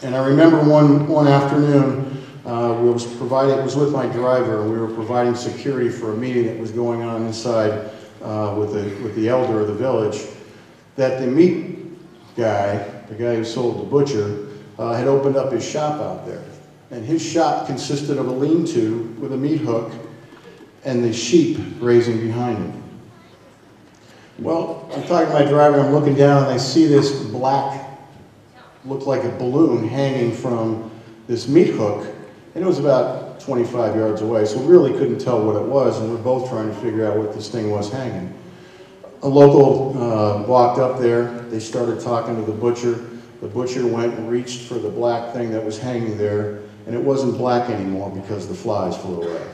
And I remember one afternoon, it was with my driver, and we were providing security for a meeting that was going on inside with the elder of the village, that the meat guy, the guy who sold the butcher, had opened up his shop out there. And his shop consisted of a lean-to with a meat hook and the sheep grazing behind him. Well, I'm talking to my driver, and I'm looking down, and I see this black, looked like a balloon hanging from this meat hook, and it was about 25 yards away, so we really couldn't tell what it was, and we're both trying to figure out what this thing was hanging. A local walked up there. They started talking to the butcher. The butcher went and reached for the black thing that was hanging there, and it wasn't black anymore because the flies flew away.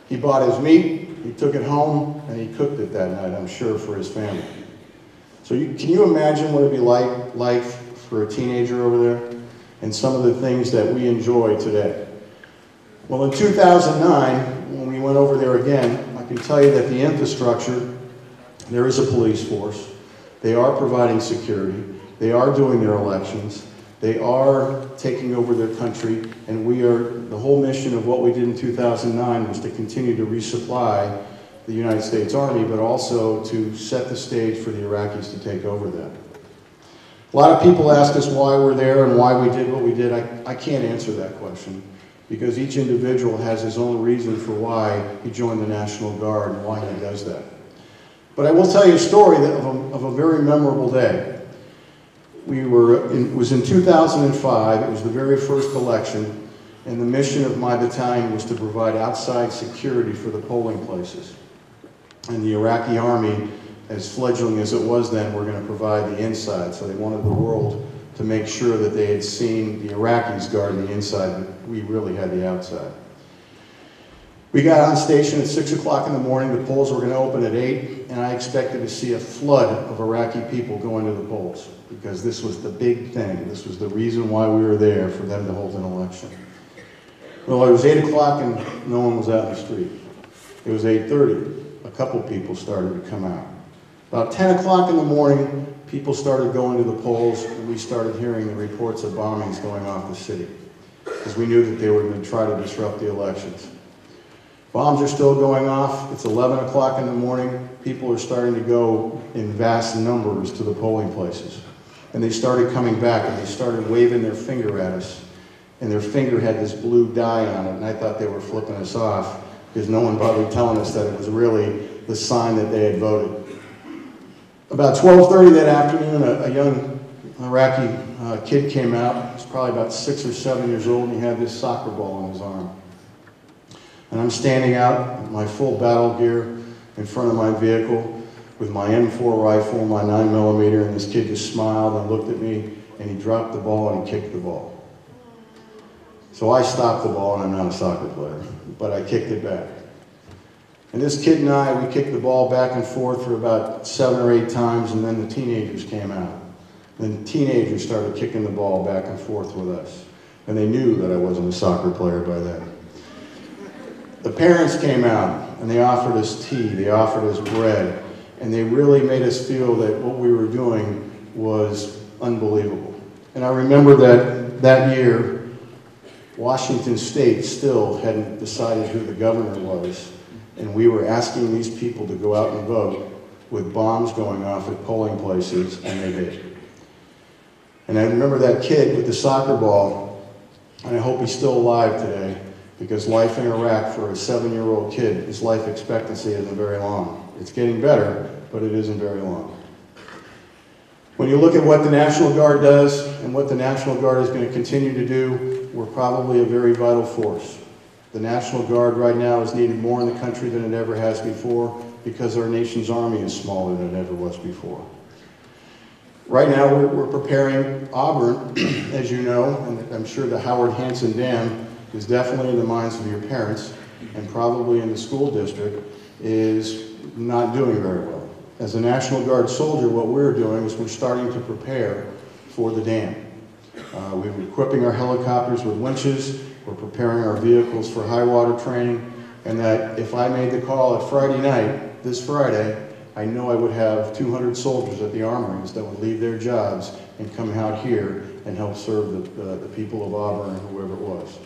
He bought his meat, he took it home, and he cooked it that night, I'm sure, for his family. So can you imagine what it'd be like for a teenager over there, and some of the things that we enjoy today? Well, in 2009, when we went over there again, I can tell you that the infrastructure, there is a police force. They are providing security. They are doing their elections. They are taking over their country, and the whole mission of what we did in 2009 was to continue to resupply the United States Army, but also to set the stage for the Iraqis to take over that. A lot of people ask us why we're there and why we did what we did. I can't answer that question, because each individual has his own reason for why he joined the National Guard and why he does that. But I will tell you a story of a very memorable day. It was in 2005, it was the very first election, and the mission of my battalion was to provide outside security for the polling places. And the Iraqi army, as fledgling as it was then, were going to provide the inside, so they wanted the world to make sure that they had seen the Iraqis guarding the inside, but we really had the outside. We got on station at 6 o'clock in the morning. The polls were going to open at 8, and I expected to see a flood of Iraqi people going to the polls, because this was the big thing. This was the reason why we were there, for them to hold an election. Well, it was 8 o'clock and no one was out in the street. It was 8:30. A couple people started to come out. About 10 o'clock in the morning, people started going to the polls, and we started hearing the reports of bombings going off the city, because we knew that they were going to try to disrupt the elections. Bombs are still going off. It's 11 o'clock in the morning. People are starting to go in vast numbers to the polling places. And they started coming back, and they started waving their finger at us. And their finger had this blue dye on it, and I thought they were flipping us off, because no one bothered telling us that it was really the sign that they had voted. About 12:30 that afternoon, a young Iraqi kid came out. He was probably about 6 or 7 years old, and he had this soccer ball in his arm. And I'm standing out in my full battle gear in front of my vehicle with my M4 rifle, my 9mm, and this kid just smiled and looked at me, and he dropped the ball and he kicked the ball. So I stopped the ball, and I'm not a soccer player, but I kicked it back. And this kid and I, we kicked the ball back and forth for about 7 or 8 times, and then the teenagers came out. Then the teenagers started kicking the ball back and forth with us. And they knew that I wasn't a soccer player by then. The parents came out, and they offered us tea, they offered us bread, and they really made us feel that what we were doing was unbelievable. And I remember that year, Washington State still hadn't decided who the governor was, and we were asking these people to go out and vote with bombs going off at polling places, and they did. And I remember that kid with the soccer ball, and I hope he's still alive today, because life in Iraq for a 7-year-old kid, his life expectancy isn't very long. It's getting better, but it isn't very long. When you look at what the National Guard does and what the National Guard is going to continue to do, we're probably a very vital force. The National Guard right now is needed more in the country than it ever has before, because our nation's army is smaller than it ever was before. Right now we're preparing Auburn, as you know, and I'm sure the Howard Hanson Dam is definitely in the minds of your parents, and probably in the school district, is not doing very well. As a National Guard soldier, what we're doing is we're starting to prepare for the dam. We're equipping our helicopters with winches, we're preparing our vehicles for high water training, and that if I made the call at Friday night, this Friday, I know I would have 200 soldiers at the armories that would leave their jobs and come out here and help serve the people of Auburn and whoever it was.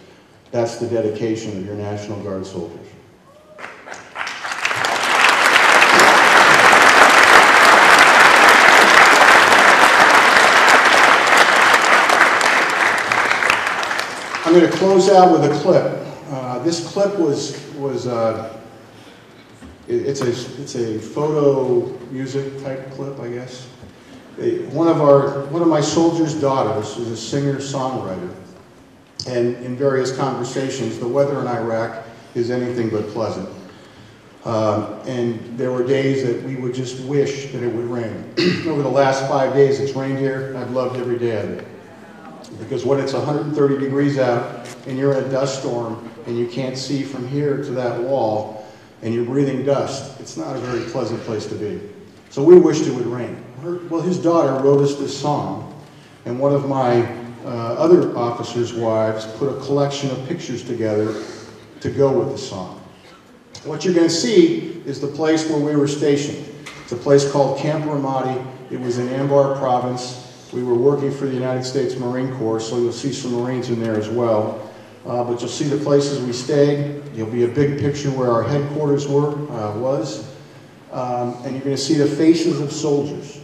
That's the dedication of your National Guard soldiers. I'm going to close out with a clip. This clip it's a photo music type clip, I guess. One of my soldiers' daughters is a singer-songwriter, and in various conversations, the weather in Iraq is anything but pleasant. And there were days that we would just wish that it would rain. Over the last 5 days, it's rained here. I've loved every day of it. Because when it's 130 degrees out and you're in a dust storm and you can't see from here to that wall and you're breathing dust, it's not a very pleasant place to be. So we wished it would rain. Well, his daughter wrote us this song, and one of my other officers' wives put a collection of pictures together to go with the song. What you're going to see is the place where we were stationed. It's a place called Camp Ramadi. It was in Anbar province. We were working for the United States Marine Corps, so you'll see some Marines in there as well. But you'll see the places we stayed. There'll be a big picture where our headquarters was. And you're going to see the faces of soldiers.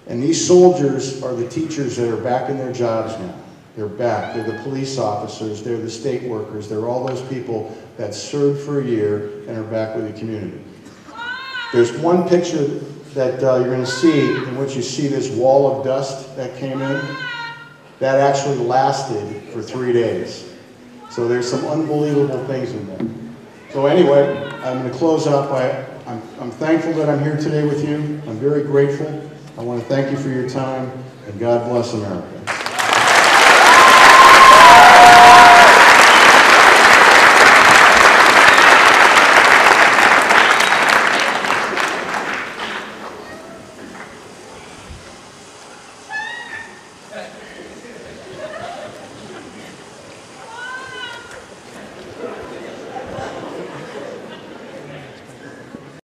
And these soldiers are the teachers that are back in their jobs now. They're back. They're the police officers. They're the state workers. They're all those people that served for a year and are back with the community. There's one picture that you're going to see in which you see this wall of dust that came in. That actually lasted for 3 days. So there's some unbelievable things in there. So anyway, I'm going to close out by, I'm thankful that I'm here today with you. I'm very grateful. I want to thank you for your time, and God bless America.